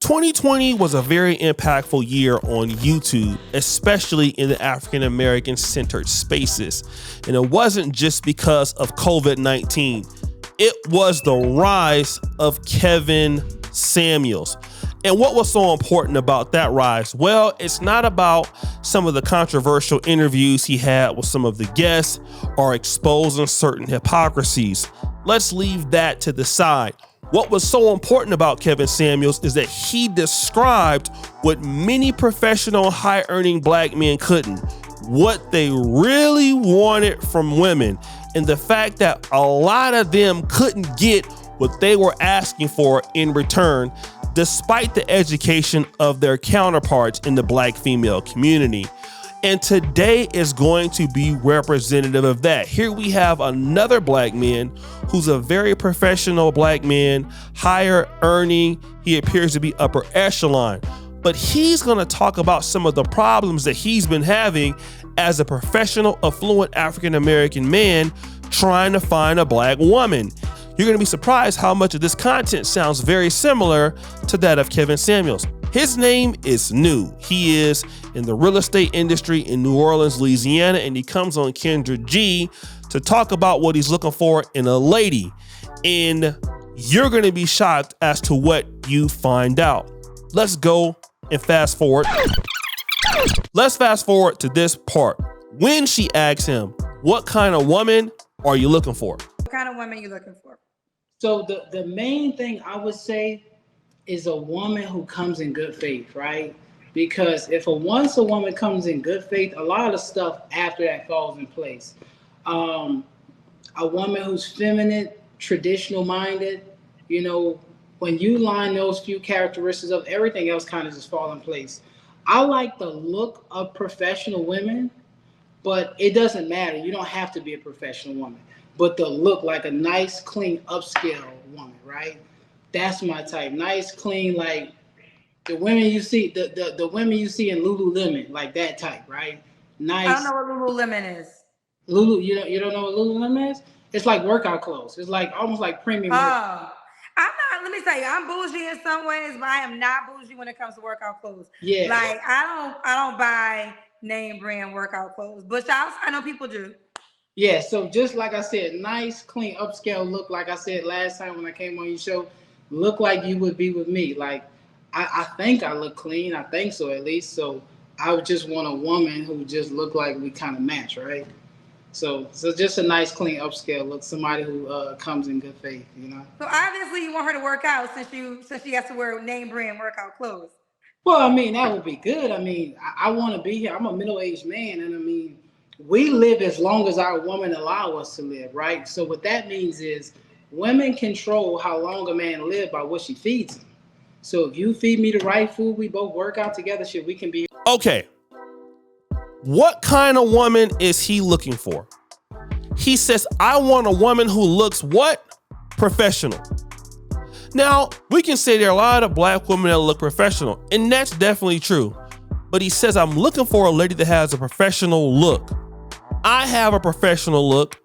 2020 was a very impactful year on YouTube, especially in the African American centered spaces. And it wasn't just because of COVID-19. It was the rise of Kevin Samuels. And what was so important about that rise? Well, it's not about some of the controversial interviews he had with some of the guests or exposing certain hypocrisies. Let's leave that to the side. What was so important about Kevin Samuels is that he described what many professional high-earning black men couldn't, what they really wanted from women, and the fact that a lot of them couldn't get what they were asking for in return, despite the education of their counterparts in the black female community. And today is going to be representative of that. Here we have another black man who's a very professional black man, higher earning. He appears to be upper echelon, but he's going to talk about some of the problems that he's been having as a professional, affluent African-American man trying to find a black woman. You're going to be surprised how much of this content sounds very similar to that of Kevin Samuels. His name is New. He is in the real estate industry in New Orleans, Louisiana, and he comes on Kendra G to talk about what he's looking for in a lady. And you're going to be shocked as to what you find out. Let's go and fast forward. Let's fast forward to this part. When she asks him, what kind of woman are you looking for? What kind of woman are you looking for? So the main thing I would say is a woman who comes in good faith, right? Because once a woman comes in good faith, a lot of stuff after that falls in place. A woman who's feminine, traditional minded, when you line those few characteristics up, everything else kind of just fall in place. I like the look of professional women, but it doesn't matter. You don't have to be a professional woman, but the look like a nice, clean, upscale woman, right? That's my type. Nice, clean, like the women you see, the women you see in Lululemon, like that type, right? Nice. I don't know what Lululemon is. You don't know what Lululemon is? It's like workout clothes. It's like almost like premium. Oh, let me tell you, I'm bougie in some ways, but I am not bougie when it comes to workout clothes. Yeah. Like I don't buy name brand workout clothes, but I know people do. Yeah, so just like I said, nice, clean, upscale look. Like I said last time when I came on your show, look like you would be with me. Like I think I look clean. I think so at least. So I would just want a woman who just look like we kind of match, right? So just a nice, clean, upscale look. Somebody who comes in good faith, So obviously you want her to work out since she has to wear name brand workout clothes. Well, I mean that would be good. I mean I want to be here. I'm a middle-aged man, and I mean we live as long as our women allow us to live, right? So what that means is women control how long a man lives by what she feeds him. So if you feed me the right food, we both work out together, we can be. Okay. What kind of woman is he looking for? He says, I want a woman who looks what? Professional. Now, we can say there are a lot of black women that look professional, and that's definitely true. But he says, I'm looking for a lady that has a professional look. I have a professional look.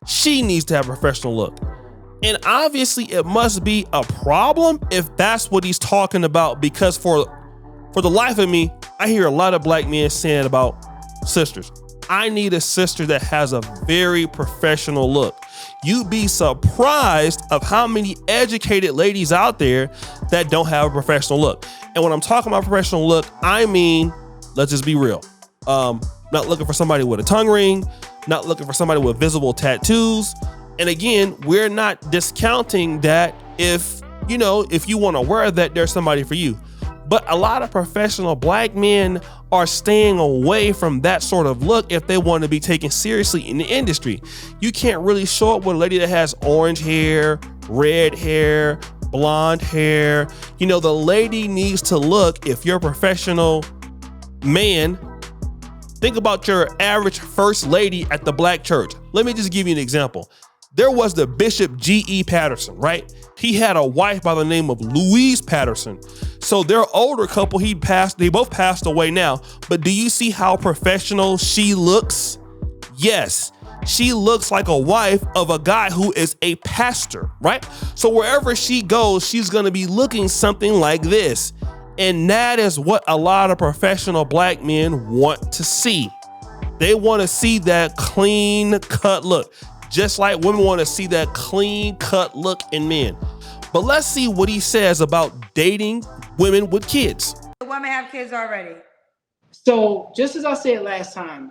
She needs to have a professional look. And obviously it must be a problem if that's what he's talking about, because for the life of me, I hear a lot of black men saying about sisters. I need a sister that has a very professional look. You'd be surprised of how many educated ladies out there that don't have a professional look. And when I'm talking about professional look, I mean, let's just be real. Not looking for somebody with a tongue ring, not looking for somebody with visible tattoos. And again, we're not discounting that if you want to wear that, there's somebody for you. But a lot of professional black men are staying away from that sort of look if they want to be taken seriously in the industry. You can't really show up with a lady that has orange hair, red hair, blonde hair. The lady needs to look, if you're a professional man, think about your average first lady at the black church. Let me just give you an example. There was the Bishop G.E. Patterson, right? He had a wife by the name of Louise Patterson. So their older couple, they both passed away now. But do you see how professional she looks? Yes, she looks like a wife of a guy who is a pastor, right? So wherever she goes, she's gonna be looking something like this. And that is what a lot of professional black men want to see. They want to see that clean cut look, just like women want to see that clean cut look in men. But let's see what he says about dating women with kids. The women have kids already. So just as I said last time,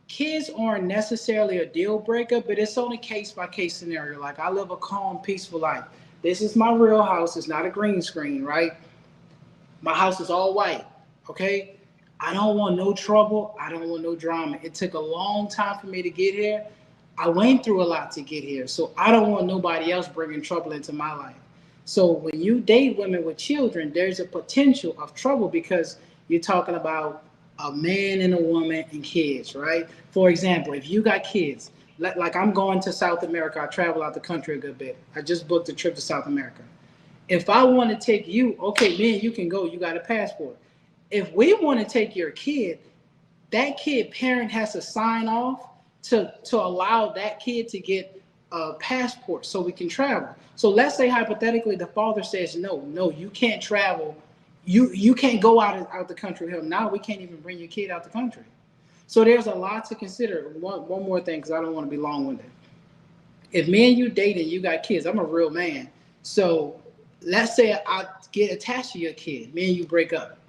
kids aren't necessarily a deal breaker, but it's on a case by case scenario. Like, I live a calm, peaceful life. This is my real house. It's not a green screen, right? My house is all white, okay? I don't want no trouble. I don't want no drama. It took a long time for me to get here. I went through a lot to get here. So I don't want nobody else bringing trouble into my life. So when you date women with children, there's a potential of trouble because you're talking about a man and a woman and kids, right? For example, if you got kids, like I'm going to South America, I travel out the country a good bit. I just booked a trip to South America. If I want to take you, okay, man, you can go, you got a passport. If we want to take your kid, that kid parent has to sign off to allow that kid to get a passport so we can travel. So let's say hypothetically the father says, no, you can't travel. You can't go out the country. Hell, now we can't even bring your kid out the country. So there's a lot to consider. One more thing, because I don't want to be long-winded. If me and you dating, you got kids, I'm a real man. So let's say I get attached to your kid. Me and you break up.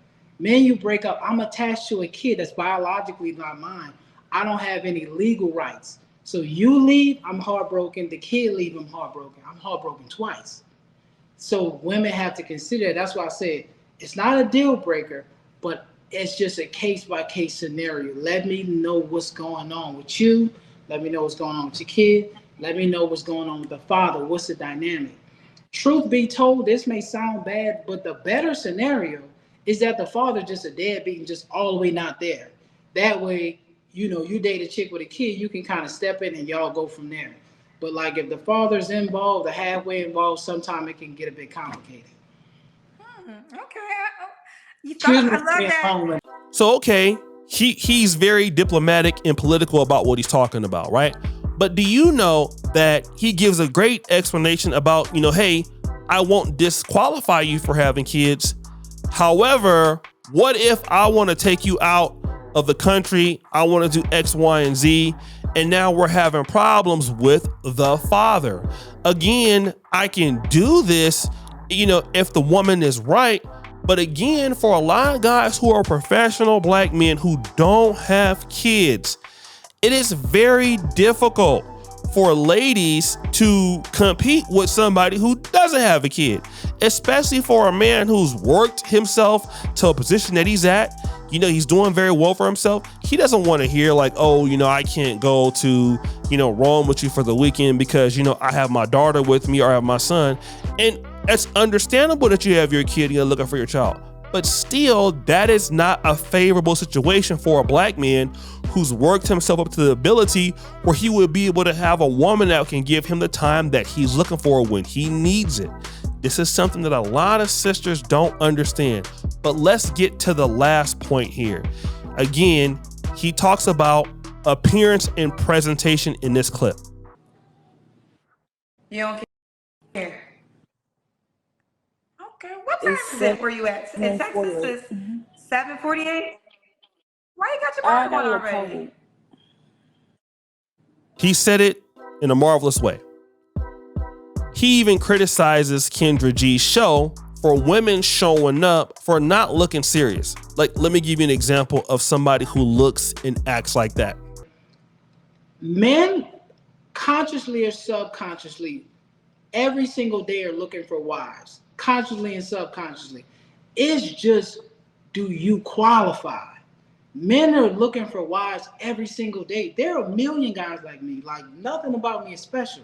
I'm attached to a kid that's biologically not mine. I don't have any legal rights. So you leave, I'm heartbroken. The kid leave, I'm heartbroken. I'm heartbroken twice. So women have to consider that. That's why I said it's not a deal breaker, but it's just a case by case scenario. Let me know what's going on with you. Let me know what's going on with your kid. Let me know what's going on with the father. What's the dynamic? Truth be told, this may sound bad, but the better scenario is that the father just a deadbeat and just all the way not there. That way, you date a chick with a kid, you can kind of step in and y'all go from there. But like if the father's involved, the halfway involved, sometimes it can get a bit complicated. Okay. I love that. So, okay, he's very diplomatic and political about what he's talking about, right? But do you know that he gives a great explanation about, hey, I won't disqualify you for having kids. However, what if I want to take you out of the country? I want to do X, Y, and Z. And now we're having problems with the father. Again, I can do this, if the woman is right. But again, for a lot of guys who are professional black men who don't have kids, it is very difficult for ladies to compete with somebody who doesn't have a kid, especially for a man who's worked himself to a position that he's at. He's doing very well for himself. He doesn't want to hear like, oh, I can't go to, Rome with you for the weekend because, I have my daughter with me or I have my son. And it's understandable that you have your kid and you're looking for your child. But still, that is not a favorable situation for a black man who's worked himself up to the ability where he would be able to have a woman that can give him the time that he's looking for when he needs it. This is something that a lot of sisters don't understand. But let's get to the last point here. Again, he talks about appearance and presentation in this clip. You don't care. Okay, what time is it where you at? In Texas, it's 7:48. Why you got your burger on already? He said it in a marvelous way. He even criticizes Kendra G's show for women showing up for not looking serious. Like, let me give you an example of somebody who looks and acts like that. Men, consciously or subconsciously, every single day are looking for wives, consciously and subconsciously. It's just, do you qualify? Men are looking for wives every single day. There are a million guys like me. Like, nothing about me is special.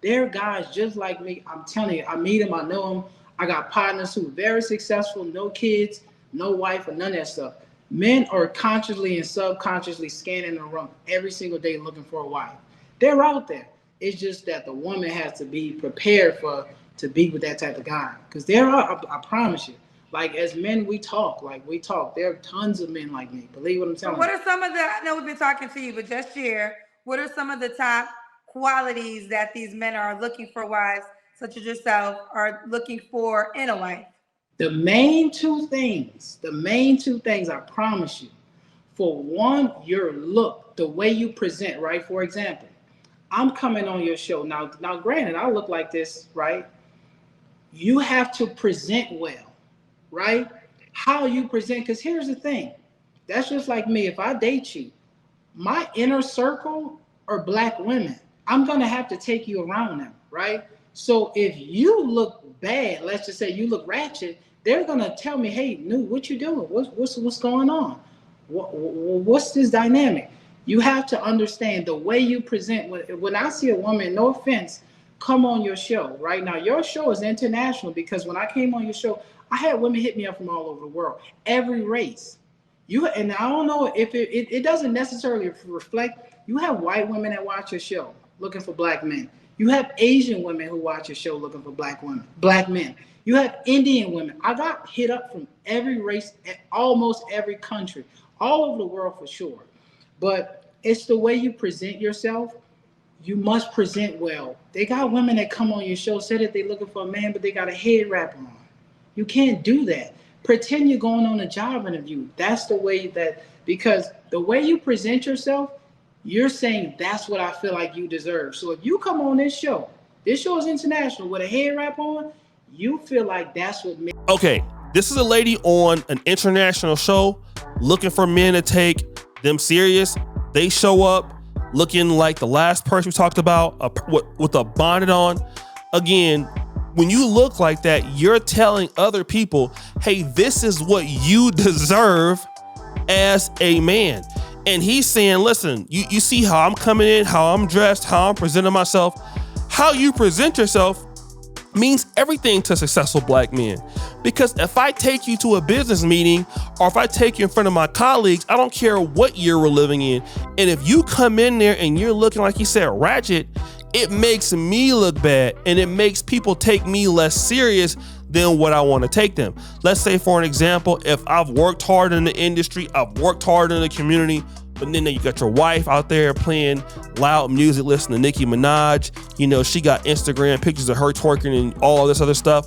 There are guys just like me. I'm telling you, I meet them, I know them. I got partners who are very successful, no kids, no wife, or none of that stuff. Men are consciously and subconsciously scanning the room every single day looking for a wife. They're out there. It's just that the woman has to be prepared to be with that type of guy. Because there are, I promise you, like as men, we talk. There are tons of men like me. Believe what I'm telling you. What are some of the, I know we've been talking to you, but just share, what are some of the top qualities that these men are looking for wives, such as yourself, are looking for in a wife? The main two things, I promise you. For one, your look, the way you present, right? For example, I'm coming on your show. Now granted, I look like this, right? You have to present well, right? How you present, because here's the thing. That's just like me. If I date you, my inner circle are black women. I'm going to have to take you around them, right? So if you look bad, let's just say you look ratchet, they're going to tell me, hey, Nude, what you doing? What's going on? What's this dynamic? You have to understand the way you present. When I see a woman, no offense, come on your show, right? Now, your show is international because when I came on your show, I had women hit me up from all over the world, every race. And I don't know if it doesn't necessarily reflect. You have white women that watch your show looking for black men. You have Asian women who watch your show looking for black men. You have Indian women. I got hit up from every race, almost every country, all over the world for sure. But it's the way you present yourself. You must present well. They got women that come on your show, say that they're looking for a man, but they got a head wrap on. You can't do that. Pretend you're going on a job interview. That's the way because the way you present yourself, you're saying that's what I feel like you deserve. So if you come on this show is international with a head wrap on, you feel like that's what makes. Okay, this is a lady on an international show looking for men to take them serious. They show up looking like the last person we talked about, with a bonnet on. Again, when you look like that, you're telling other people, hey, this is what you deserve as a man. And he's saying, listen, you see how I'm coming in, how I'm dressed, how I'm presenting myself. How you present yourself means everything to successful black men. Because if I take you to a business meeting or if I take you in front of my colleagues, I don't care what year we're living in. And if you come in there and you're looking, like you said, ratchet, it makes me look bad and it makes people take me less serious than what I want to take them. Let's say, for an example, if I've worked hard in the industry, I've worked hard in the community, but then you got your wife out there playing loud music, listening to Nicki Minaj. You know, she got Instagram pictures of her twerking and all this other stuff.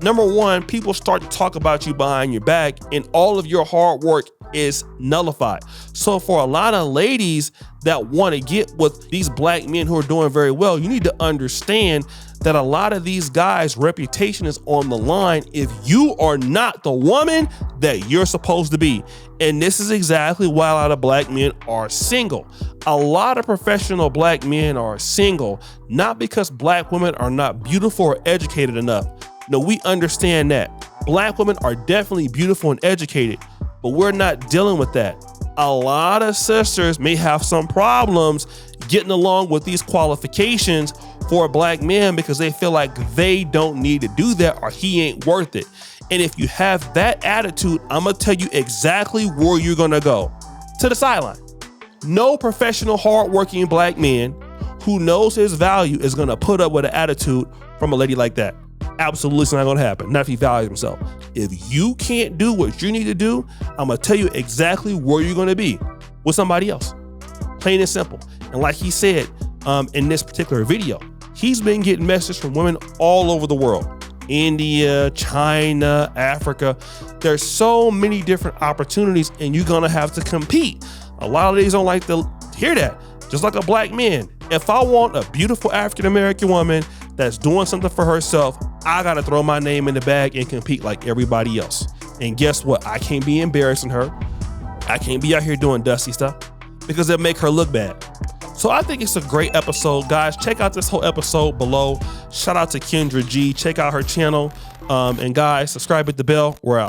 Number one, people start to talk about you behind your back and all of your hard work is nullified. So for a lot of ladies that want to get with these black men who are doing very well, you need to understand that a lot of these guys' reputation is on the line if you are not the woman that you're supposed to be. And this is exactly why a lot of black men are single. A lot of professional black men are single, not because black women are not beautiful or educated enough. No, we understand that. Black women are definitely beautiful and educated, but we're not dealing with that. A lot of sisters may have some problems getting along with these qualifications for a black man because they feel like they don't need to do that or he ain't worth it. And if you have that attitude, I'm gonna tell you exactly where you're gonna go. To the sideline. No professional, hardworking black man who knows his value is gonna put up with an attitude from a lady like that. Absolutely, it's not gonna happen. Not if he values himself. If you can't do what you need to do, I'm gonna tell you exactly where you're gonna be with somebody else. Plain and simple. And like he said in this particular video, he's been getting messages from women all over the world. India, China, Africa. There's so many different opportunities and you're gonna have to compete. A lot of ladies don't like to hear that. Just like a black man. If I want a beautiful African-American woman that's doing something for herself, I gotta throw my name in the bag and compete like everybody else. And guess what? I can't be embarrassing her. I can't be out here doing dusty stuff because it'll make her look bad. So I think it's a great episode, guys. Check out this whole episode below. Shout out to Kendra G. Check out her channel. And guys, subscribe, hit the bell. We're out.